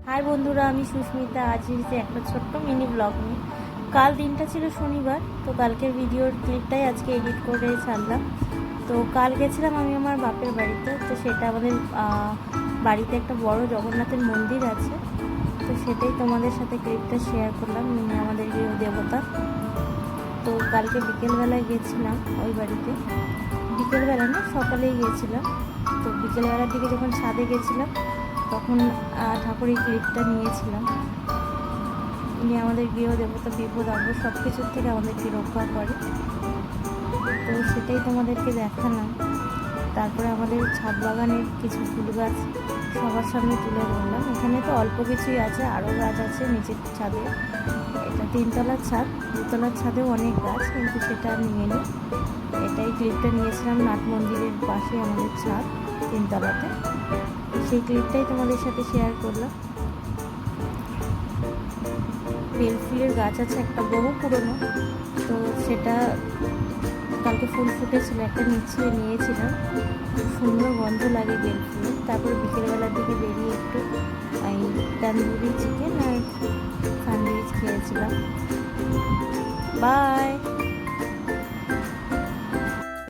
High বন্ধুরা, আমি সুস্মিতা। আজ এসেছি একটা ছোট্ট মিনি ব্লগ নিয়ে। কাল দিনটা ছিল শনিবার, তো কালকের ভিডিওর ক্লিপটাই আজকে এডিট করে ছাড়লাম। তো কাল গেছিলাম আমি আমার বাপের বাড়িতে। তো সেটা আমাদের বাড়িতে একটা বড় জগন্নাথের মন্দির আছে। তো সেটাই তোমাদের সাথে ক্লিপটা শেয়ার করলাম। মানে আমাদের গৃহ দেবতা। তো কালকে বিকেলবেলায় গেছিলাম ওই বাড়িতে। বিকেলবেলা না, সকালেই গিয়েছিলাম। তো বিকেলবেলার দিকে যখন ছাদে গেছিলাম তখন ঠাকুরের ক্লিপটা নিয়েছিলাম। ইনি আমাদের গৃহ দেবতা, বিপদ আপদ সব কিছুর থেকে আমাদেরকে রক্ষা করে। তো সেটাই তোমাদেরকে দেখালাম। তারপরে আমাদের ছাদ বাগানের কিছু ফুল গাছ সবার সামনে তুলে ধরলাম। এখানে তো অল্প কিছুই আছে, আরও গাছ আছে নিচের ছাদে। এটা 3তলার ছাদ, 2তলার ছাদেও অনেক গাছ, কিন্তু সেটা আর নিয়ে নিই। এটাই ক্লিপটা নিয়েছিলাম নাট মন্দিরের পাশে আমাদের ছাদ 3তলাতে। সেই ক্লিপটাই তোমাদের সাথে শেয়ার করলাম। বেল ফুলের গাছ আছে একটা, বহু পুরনো। তো সেটা কালকে ফুল ফুটেছিল, একটা নিয়েছিলাম। সুন্দর গন্ধ লাগে বেল ফুলের। তারপরে বিকেলবেলার দিকে বেরিয়ে একটু এই তন্দুরি চিকেন আর স্যান্ডউইচ খেয়েছিলাম। বাই।